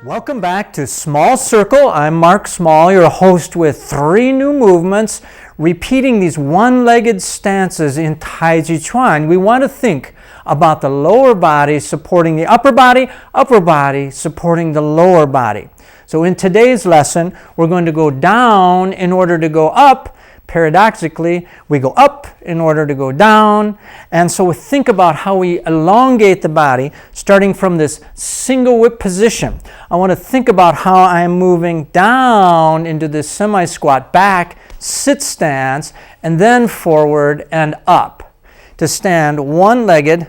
Welcome back to Small Circle. I'm Mark Small, your host with 3 new movements, repeating these one-legged stances in Tai Chi Chuan. We want to think about the lower body supporting the upper body supporting the lower body. So in today's lesson, we're going to go down in order to go up. Paradoxically, we go up in order to go down. And so we think about how we elongate the body, starting from this single whip position. I want to think about how I'm moving down into this semi-squat, back, sit stance, and then forward and up. To stand one-legged,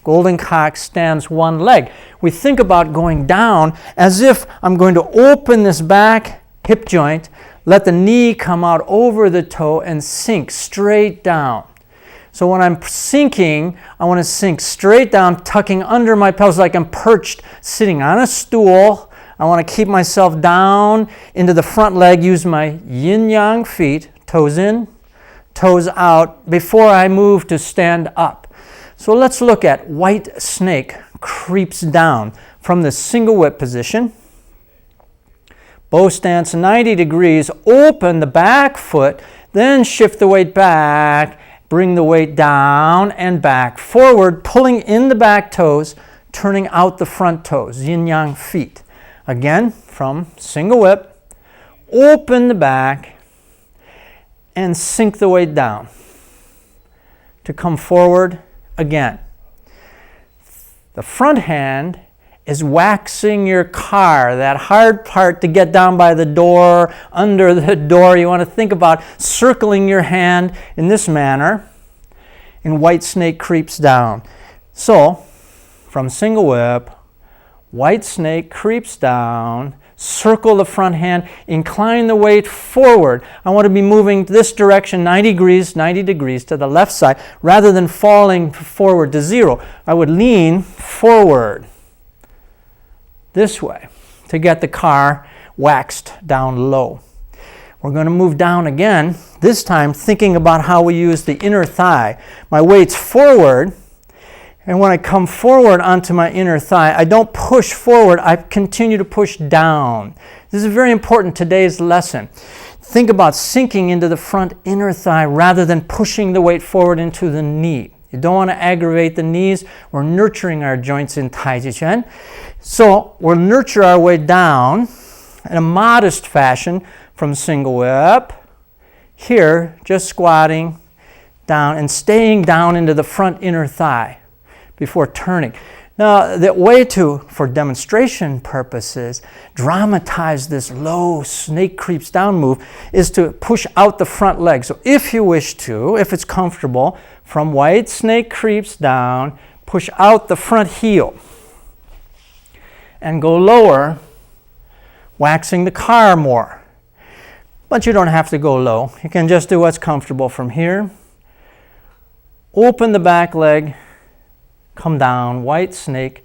Golden Cock stands one leg. We think about going down as if I'm going to open this back hip joint, let the knee come out over the toe and sink straight down. So when I'm sinking, I want to sink straight down, tucking under my pelvis like I'm perched, sitting on a stool. I want to keep myself down into the front leg, use my yin-yang feet, toes in, toes out, before I move to stand up. So let's look at white snake creeps down from the single whip position. Bow stance 90 degrees, open the back foot, then shift the weight back, bring the weight down and back, forward, pulling in the back toes, turning out the front toes, yin-yang feet. Again, from single whip, open the back, and sink the weight down to come forward again. The front hand is waxing your car, that hard part to get down by the door, under the door. You want to think about circling your hand in this manner, and white snake creeps down. So, from single whip, white snake creeps down, circle the front hand, incline the weight forward. I want to be moving this direction 90 degrees to the left side, rather than falling forward to 0. I would lean forward this way to get the car waxed down low. We're going to move down again, this time thinking about how we use the inner thigh. My weight's forward, and when I come forward onto my inner thigh, I don't push forward, I continue to push down. This is very important, today's lesson. Think about sinking into the front inner thigh rather than pushing the weight forward into the knee. You don't want to aggravate the knees. We're nurturing our joints in Tai Chi Chuan. So we'll nurture our way down in a modest fashion from single whip. Here, just squatting down and staying down into the front inner thigh before turning. Now, the way to, for demonstration purposes, dramatize this low snake creeps down move is to push out the front leg. So if you wish to, if it's comfortable, from white snake creeps down, push out the front heel and go lower, waxing the car more. But you don't have to go low. You can just do what's comfortable from here. Open the back leg, come down, white snake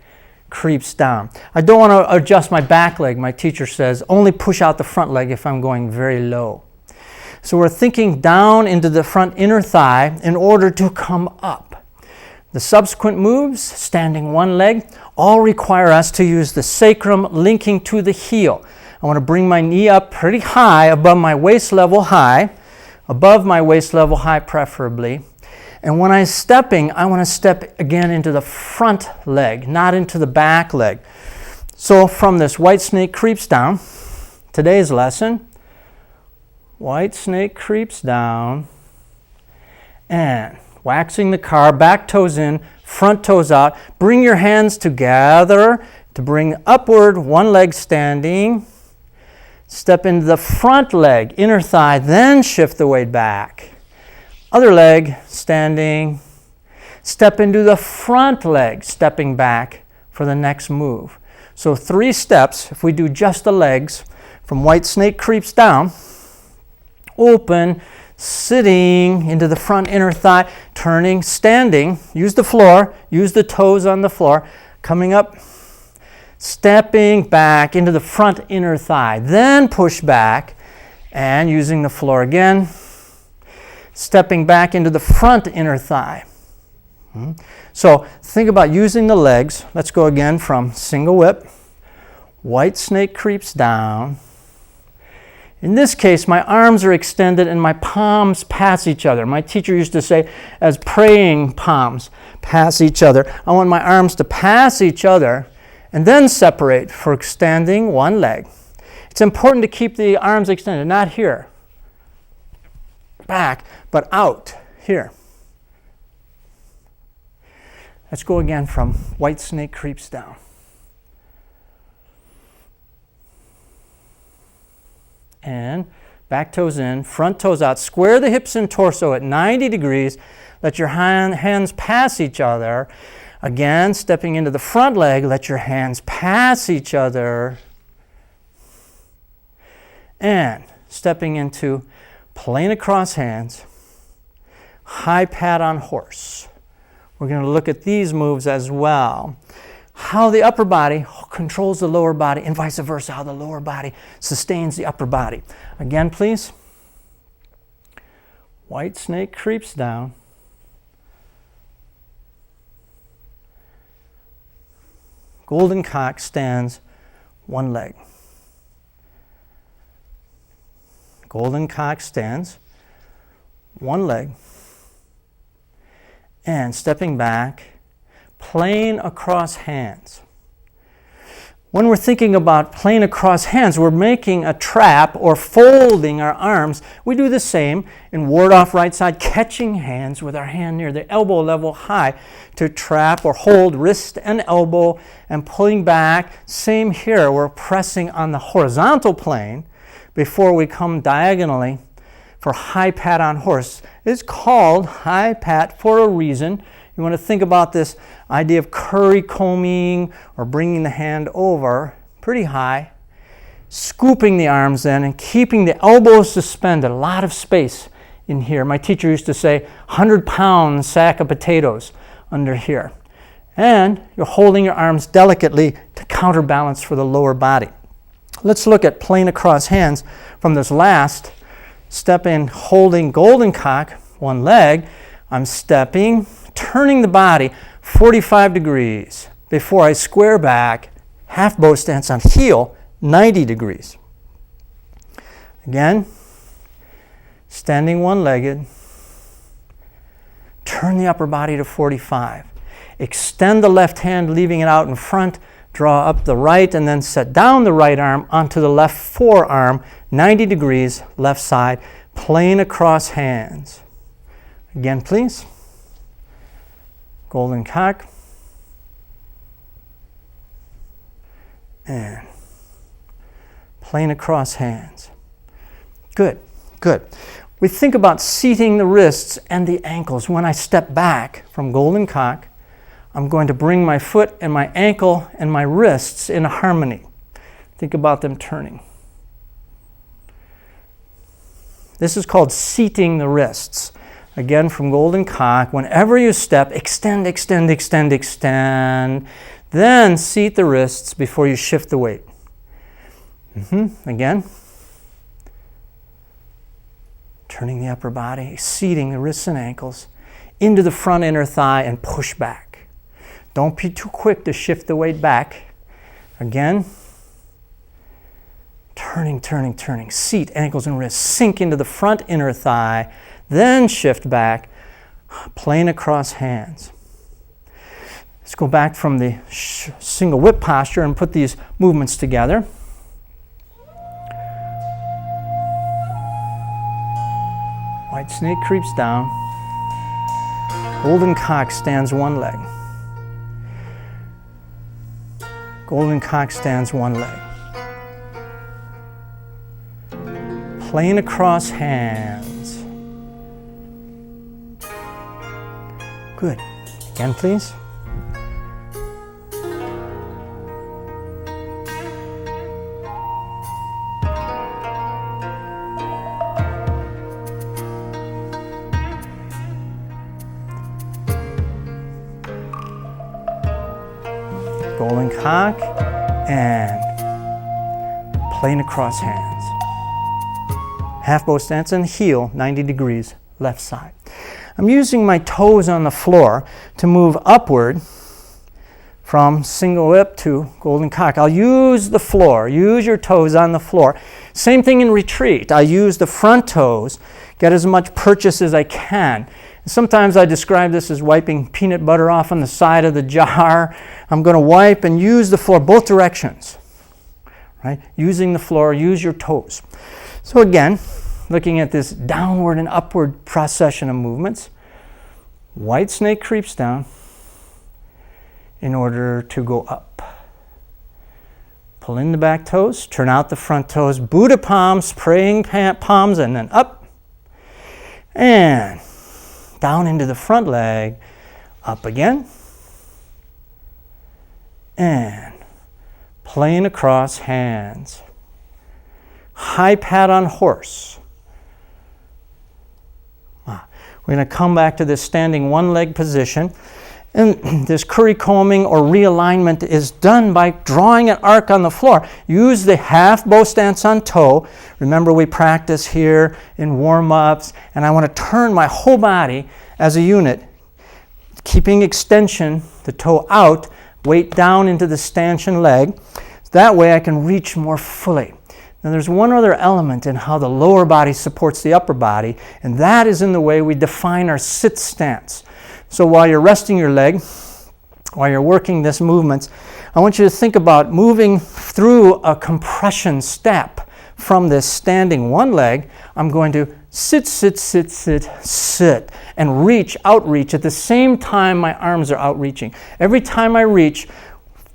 creeps down. I don't want to adjust my back leg. My teacher says only push out the front leg if I'm going very low. So we're thinking down into the front inner thigh in order to come up. The subsequent moves, standing one leg, all require us to use the sacrum linking to the heel. I want to bring my knee up pretty high, above my waist level high, preferably. And when I'm stepping, I want to step again into the front leg, not into the back leg. So from this white snake creeps down, today's lesson, white snake creeps down, and waxing the car, back toes in, front toes out. Bring your hands together to bring upward, one leg standing. Step into the front leg, inner thigh, then shift the weight back. Other leg, standing. Step into the front leg, stepping back for the next move. So 3 steps, if we do just the legs, from white snake creeps down, open, sitting into the front inner thigh, turning, standing, use the floor, use the toes on the floor, coming up, stepping back into the front inner thigh, then push back, and using the floor again, stepping back into the front inner thigh. So think about using the legs. Let's go again from single whip, White snake creeps down. In this case, my arms are extended and my palms pass each other. My teacher used to say, as praying palms pass each other. I want my arms to pass each other and then separate for extending one leg. It's important to keep the arms extended, not here, back, but out, here. Let's go again from white snake creeps down. And back toes in, front toes out. Square the hips and torso at 90 degrees. Let your hands pass each other. Again, stepping into the front leg, let your hands pass each other. And stepping into plane across hands, high pat on horse. We're going to look at these moves as well. How the upper body controls the lower body and vice versa, how the lower body sustains the upper body. Again, please. White snake creeps down. Golden cock stands one leg. Golden cock stands one leg. And stepping back, plane across hands. When we're thinking about plane across hands, we're making a trap or folding our arms. We do the same in ward off right side, catching hands with our hand near the elbow level high to trap or hold wrist and elbow and pulling back. Same here, we're pressing on the horizontal plane before we come diagonally for high pat on horse. It's called high pat for a reason. You want to think about this idea of curry combing or bringing the hand over pretty high, scooping the arms in and keeping the elbows suspended, a lot of space in here. My teacher used to say 100-pound sack of potatoes under here. And you're holding your arms delicately to counterbalance for the lower body. Let's look at plane across hands from this last step in, holding golden cock, one leg. I'm stepping, turning the body 45 degrees before I square back, half bow stance on heel, 90 degrees. Again, standing one-legged, turn the upper body to 45. Extend the left hand, leaving it out in front, draw up the right, and then set down the right arm onto the left forearm, 90 degrees, left side, plane across hands. Again, please. Golden cock. And plane across hands. Good, good. We think about seating the wrists and the ankles. When I step back from golden cock, I'm going to bring my foot and my ankle and my wrists in harmony. Think about them turning. This is called seating the wrists. Again, from golden cock, whenever you step, extend, extend, extend, extend. Then seat the wrists before you shift the weight. Again. Turning the upper body, seating the wrists and ankles into the front inner thigh and push back. Don't be too quick to shift the weight back. Again. Turning, turning, turning. Seat, ankles and wrists. Sink into the front inner thigh. Then shift back. Plane across hands. Let's go back from the single whip posture and put these movements together. White snake creeps down. Golden cock stands one leg. Golden cock stands one leg. Plane across hands. Good. Again, please. Golden cock and plane across hands. Half bow stance and heel, 90 degrees, left side. I'm using my toes on the floor to move upward from single whip to golden cock. I'll use the floor. Use your toes on the floor. Same thing in retreat. I use the front toes, get as much purchase as I can. Sometimes I describe this as wiping peanut butter off on the side of the jar. I'm going to wipe and use the floor both directions. Right? Using the floor, use your toes. So again, looking at this downward and upward procession of movements, white snake creeps down in order to go up. Pull in the back toes, turn out the front toes, Buddha palms, praying palms, and then up. And down into the front leg, up again. And plane across hands. High pat on horse. We're going to come back to this standing one leg position. And this curry combing or realignment is done by drawing an arc on the floor. Use the half bow stance on toe. Remember, we practice here in warm-ups, and I want to turn my whole body as a unit, keeping extension, the toe out, weight down into the stanchion leg. That way I can reach more fully. Now there's one other element in how the lower body supports the upper body, and that is in the way we define our sit stance. So while you're resting your leg, while you're working this movement, I want you to think about moving through a compression step from this standing one leg. I'm going to sit, sit, sit, sit, sit, and reach, outreach at the same time my arms are outreaching. Every time I reach,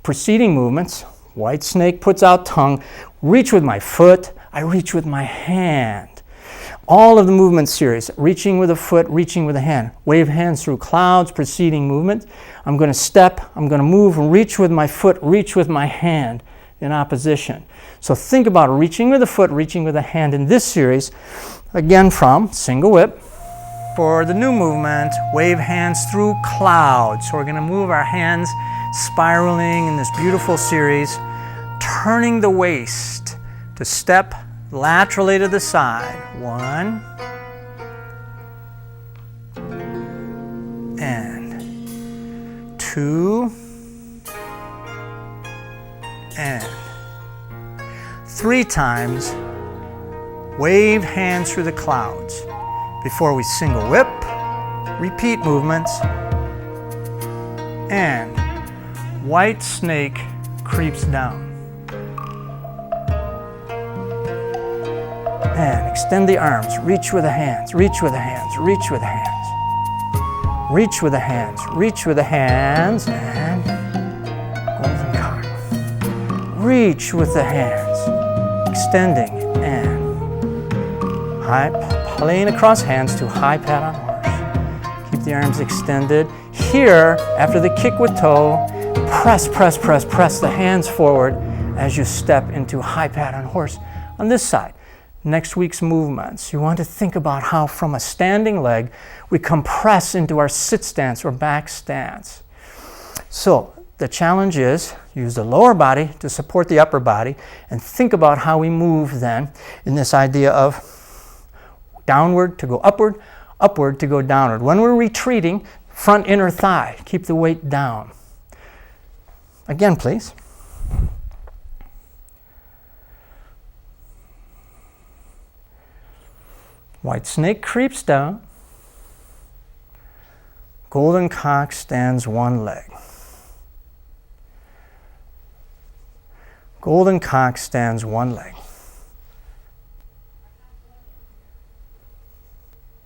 preceding movements, white snake puts out tongue, reach with my foot, I reach with my hand. All of the movement series, reaching with a foot, reaching with a hand. Wave hands through clouds, preceding movement. I'm going to step, I'm going to move, reach with my foot, reach with my hand in opposition. So think about reaching with a foot, reaching with a hand in this series. Again from single whip. For the new movement, wave hands through clouds. So we're going to move our hands spiraling in this beautiful series, turning the waist to step laterally to the side. 1 and 2 and 3 times. Wave hands through the clouds before we single whip. Repeat movements. And white snake creeps down. And extend the arms, reach with the hands, reach with the hands, reach with the hands. Reach with the hands, reach with the hands, and golden cock. Reach with the hands, extending, and high, plane across hands to high pat on horse. Keep the arms extended. Here, after the kick with toe, press, press, press, press the hands forward as you step into high pat on horse on this side. Next week's movements, you want to think about how from a standing leg we compress into our sit stance or back stance. So the challenge is use the lower body to support the upper body and think about how we move then in this idea of downward to go upward, upward to go downward. When we're retreating, front inner thigh, keep the weight down. Again, please. White snake creeps down. Golden cock stands one leg. Golden cock stands one leg.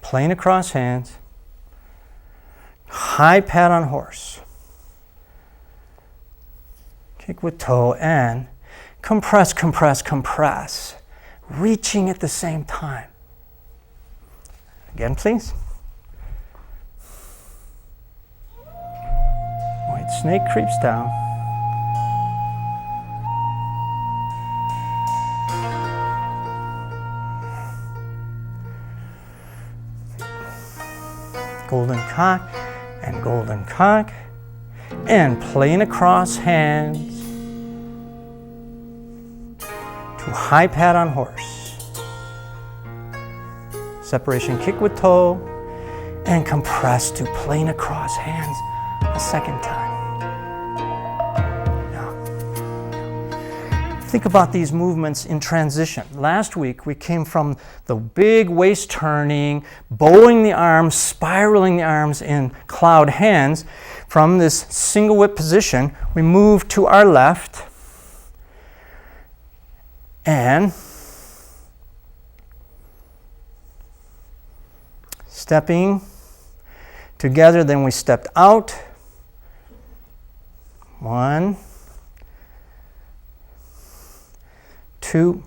Plane across hands. High pat on horse. Kick with toe and compress, compress, compress. Reaching at the same time. Again, please. White snake creeps down. Golden cock and golden cock. And plane across hands to high pat on horse. Separation kick with toe and compress to plane across hands a second time. Think about these movements in transition. Last week we came from the big waist turning, bowing the arms, spiraling the arms in cloud hands. From this single whip position, we move to our left and stepping together, then we stepped out. 1, 2,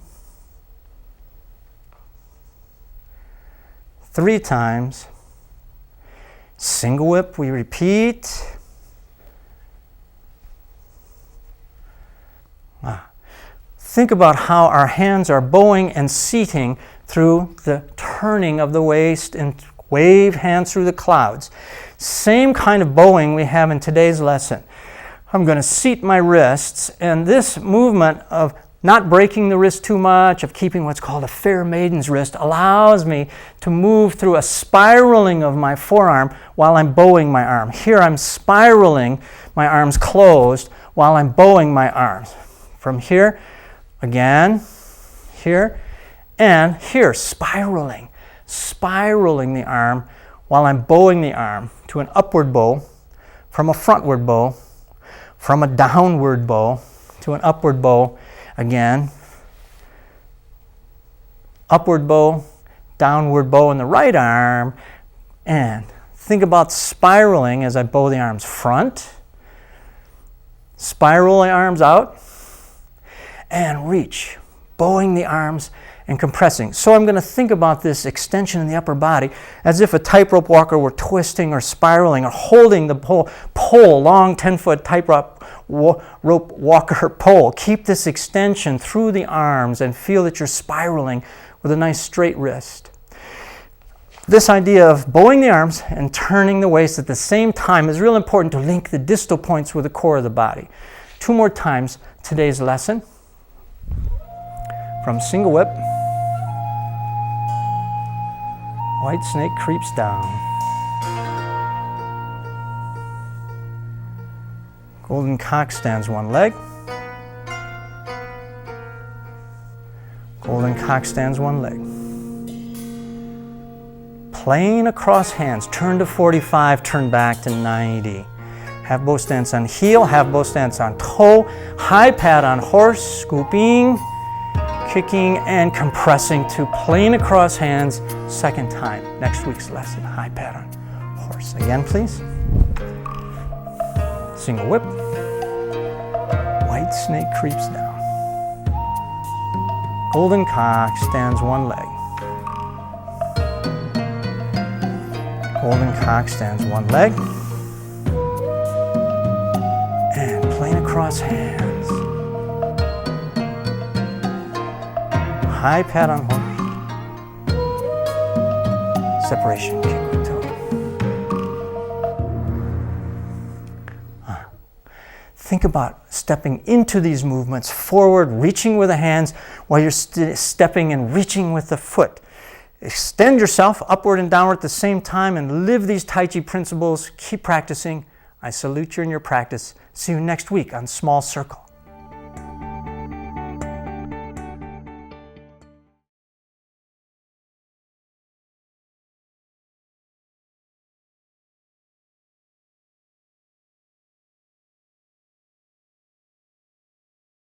3 times. Single whip, we repeat. Think about how our hands are bowing and seating through the turning of the waist and wave hands through the clouds. Same kind of bowing we have in today's lesson. I'm going to seat my wrists, and this movement of not breaking the wrist too much, of keeping what's called a fair maiden's wrist, allows me to move through a spiraling of my forearm while I'm bowing my arm. Here I'm spiraling, my arms closed, while I'm bowing my arms. From here, again, here, and here, spiraling the arm while I'm bowing the arm to an upward bow, from a frontward bow, from a downward bow to an upward bow. Again, upward bow, downward bow in the right arm, and think about spiraling as I bow the arms front, spiral the arms out, and reach, bowing the arms and compressing. So I'm going to think about this extension in the upper body as if a tightrope walker were twisting or spiraling or holding the pole, long 10-foot tightrope walker pole. Keep this extension through the arms and feel that you're spiraling with a nice straight wrist. This idea of bowing the arms and turning the waist at the same time is real important to link the distal points with the core of the body. 2 more times today's lesson. From single whip, white snake creeps down. Golden cock stands one leg. Golden cock stands one leg. Plane across hands, turn to 45, turn back to 90. Half bow stance on heel, half bow stance on toe, high pad on horse, scooping, kicking and compressing to plane across hands, second time. Next week's lesson, high pad on horse. Again, please. Single whip. White snake creeps down. Golden cock stands one leg. Golden cock stands one leg. And plane across hands. High pad on horse. Separation kick with toe. Think about stepping into these movements, forward, reaching with the hands while you're stepping and reaching with the foot. Extend yourself upward and downward at the same time and live these Tai Chi principles. Keep practicing. I salute you in your practice. See you next week on Small Circle.